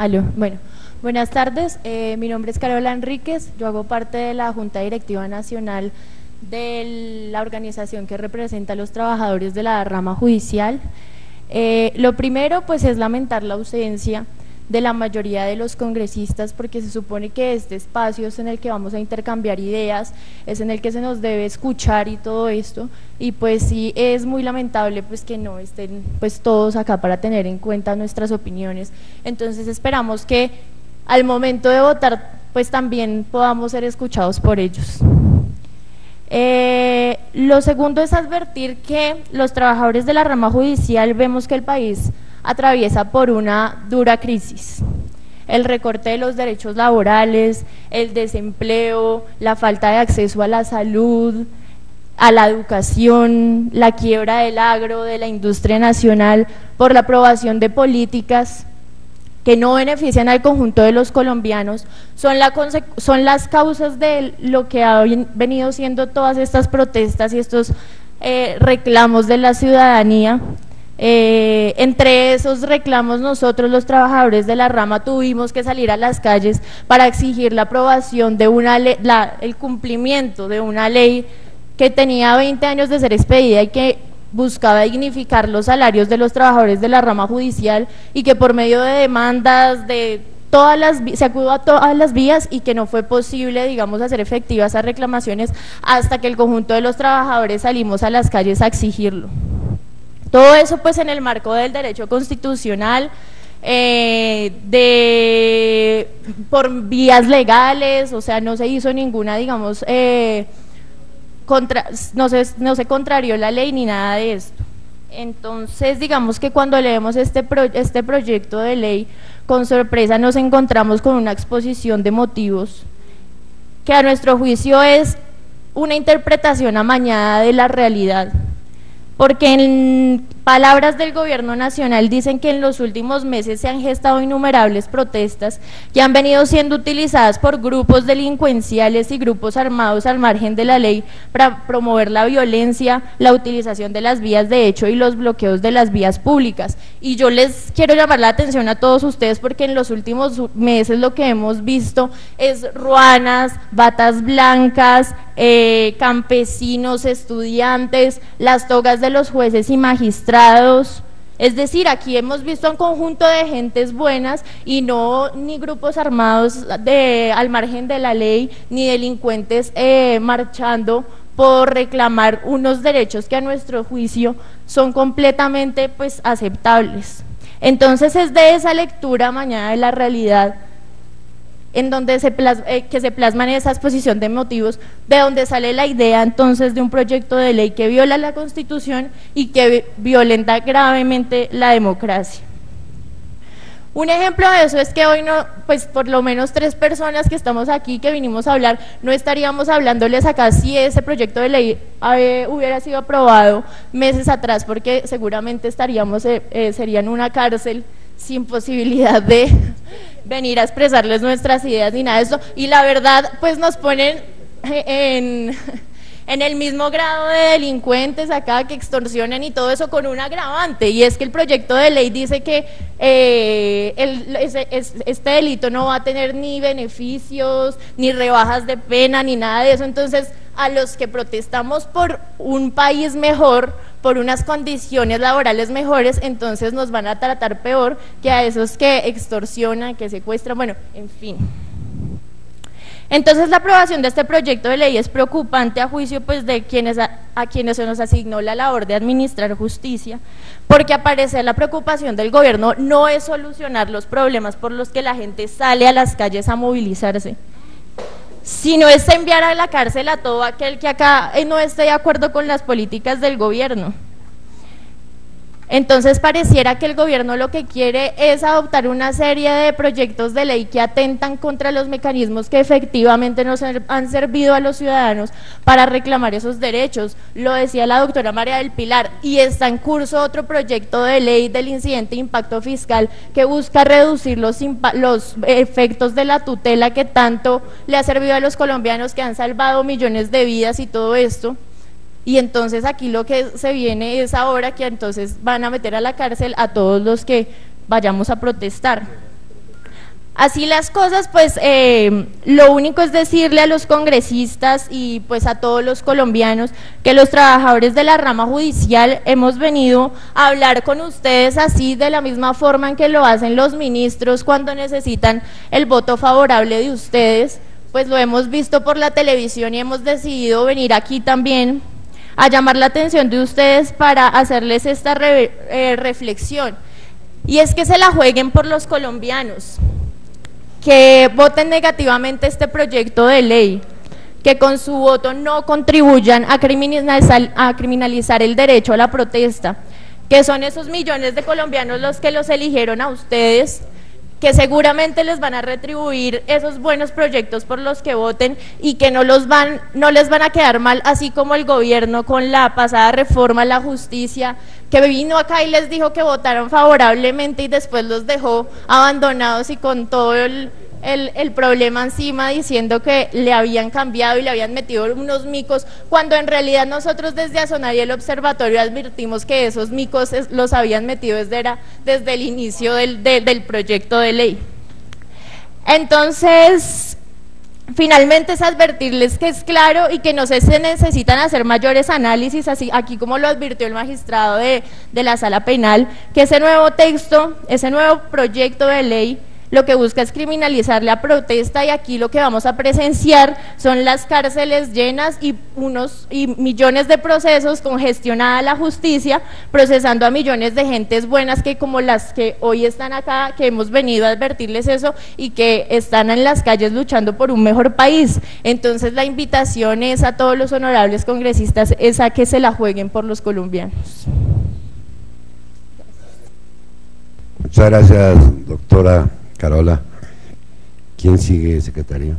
Aló, bueno, buenas tardes, mi nombre es Carola Enríquez, yo hago parte de la Junta Directiva Nacional de la organización que representa a los trabajadores de la rama judicial. Lo primero pues es lamentar la ausencia de la mayoría de los congresistas, porque se supone que este espacio es en el que vamos a intercambiar ideas, es en el que se nos debe escuchar y todo esto, y pues sí es muy lamentable pues que no estén pues todos acá para tener en cuenta nuestras opiniones. Entonces esperamos que al momento de votar pues también podamos ser escuchados por ellos. Lo segundo es advertir que los trabajadores de la rama judicial vemos que el país atraviesa por una dura crisis. El recorte de los derechos laborales, el desempleo, la falta de acceso a la salud, a la educación, la quiebra del agro, de la industria nacional, por la aprobación de políticas que no benefician al conjunto de los colombianos, son las causas de lo que han venido siendo todas estas protestas y estos reclamos de la ciudadanía. Entre esos reclamos nosotros los trabajadores de la rama tuvimos que salir a las calles para exigir la aprobación de una ley, el cumplimiento de una ley que tenía 20 años de ser expedida y que buscaba dignificar los salarios de los trabajadores de la rama judicial, y que por medio de demandas de se acudió a todas las vías y que no fue posible, digamos, hacer efectivas esas reclamaciones hasta que el conjunto de los trabajadores salimos a las calles a exigirlo. Todo eso pues en el marco del derecho constitucional, por vías legales, o sea, no se hizo ninguna, digamos, no se contrarió la ley ni nada de esto. Entonces, digamos que cuando leemos este proyecto de ley, con sorpresa nos encontramos con una exposición de motivos que a nuestro juicio es una interpretación amañada de la realidad, porque en palabras del gobierno nacional dicen que en los últimos meses se han gestado innumerables protestas que han venido siendo utilizadas por grupos delincuenciales y grupos armados al margen de la ley para promover la violencia, la utilización de las vías de hecho y los bloqueos de las vías públicas. Y yo les quiero llamar la atención a todos ustedes porque en los últimos meses lo que hemos visto es ruanas, batas blancas, campesinos, estudiantes, las togas de los jueces y magistrados. Es decir, aquí hemos visto un conjunto de gentes buenas y no ni grupos armados al margen de la ley, ni delincuentes marchando por reclamar unos derechos que a nuestro juicio son completamente pues aceptables. Entonces es de esa lectura mañana de la realidad en donde se plasma en esa exposición de motivos, de donde sale la idea entonces de un proyecto de ley que viola la Constitución y que violenta gravemente la democracia. Un ejemplo de eso es que hoy no, pues por lo menos 3 personas que estamos aquí que vinimos a hablar, no estaríamos hablándoles acá si ese proyecto de ley hubiera sido aprobado meses atrás, porque seguramente estaríamos, serían una cárcel sin posibilidad de venir a expresarles nuestras ideas ni nada de eso, y la verdad pues nos ponen en el mismo grado de delincuentes acá que extorsionan y todo eso, con un agravante, y es que el proyecto de ley dice que este delito no va a tener ni beneficios, ni rebajas de pena, ni nada de eso. Entonces a los que protestamos por un país mejor, por unas condiciones laborales mejores, entonces nos van a tratar peor que a esos que extorsionan, que secuestran, bueno, en fin. Entonces la aprobación de este proyecto de ley es preocupante a juicio pues de quienes a quienes se nos asignó la labor de administrar justicia, porque a parecer la preocupación del gobierno no es solucionar los problemas por los que la gente sale a las calles a movilizarse, sino es enviar a la cárcel a todo aquel que acá no esté de acuerdo con las políticas del gobierno. Entonces pareciera que el gobierno lo que quiere es adoptar una serie de proyectos de ley que atentan contra los mecanismos que efectivamente nos han servido a los ciudadanos para reclamar esos derechos. Lo decía la doctora María del Pilar, y está en curso otro proyecto de ley del incidente de impacto fiscal que busca reducir los efectos de la tutela que tanto le ha servido a los colombianos, que han salvado millones de vidas y todo esto. Y entonces aquí lo que se viene es ahora que entonces van a meter a la cárcel a todos los que vayamos a protestar. Así las cosas, pues lo único es decirle a los congresistas y pues a todos los colombianos que los trabajadores de la rama judicial hemos venido a hablar con ustedes así de la misma forma en que lo hacen los ministros cuando necesitan el voto favorable de ustedes, pues lo hemos visto por la televisión y hemos decidido venir aquí también a llamar la atención de ustedes para hacerles esta reflexión, y es que se la jueguen por los colombianos, que voten negativamente este proyecto de ley, que con su voto no contribuyan a criminalizar el derecho a la protesta, que son esos millones de colombianos los que los eligieron a ustedes, que seguramente les van a retribuir esos buenos proyectos por los que voten y que no les van a quedar mal, así como el gobierno con la pasada reforma a la justicia, que vino acá y les dijo que votaron favorablemente y después los dejó abandonados y con todo el problema encima, diciendo que le habían cambiado y le habían metido unos micos, cuando en realidad nosotros desde Asonar y el observatorio advertimos que esos micos los habían metido desde el inicio del proyecto de ley. Entonces, finalmente es advertirles que es claro y que no se necesitan hacer mayores análisis, así aquí como lo advirtió el magistrado de la sala penal, que ese nuevo texto, ese nuevo proyecto de ley lo que busca es criminalizar la protesta, y aquí lo que vamos a presenciar son las cárceles llenas y millones de procesos, congestionada la justicia, procesando a millones de gentes buenas que como las que hoy están acá, que hemos venido a advertirles eso y que están en las calles luchando por un mejor país. Entonces la invitación es a todos los honorables congresistas, es a que se la jueguen por los colombianos. Muchas gracias, doctora Carola. ¿Quién sigue, secretario?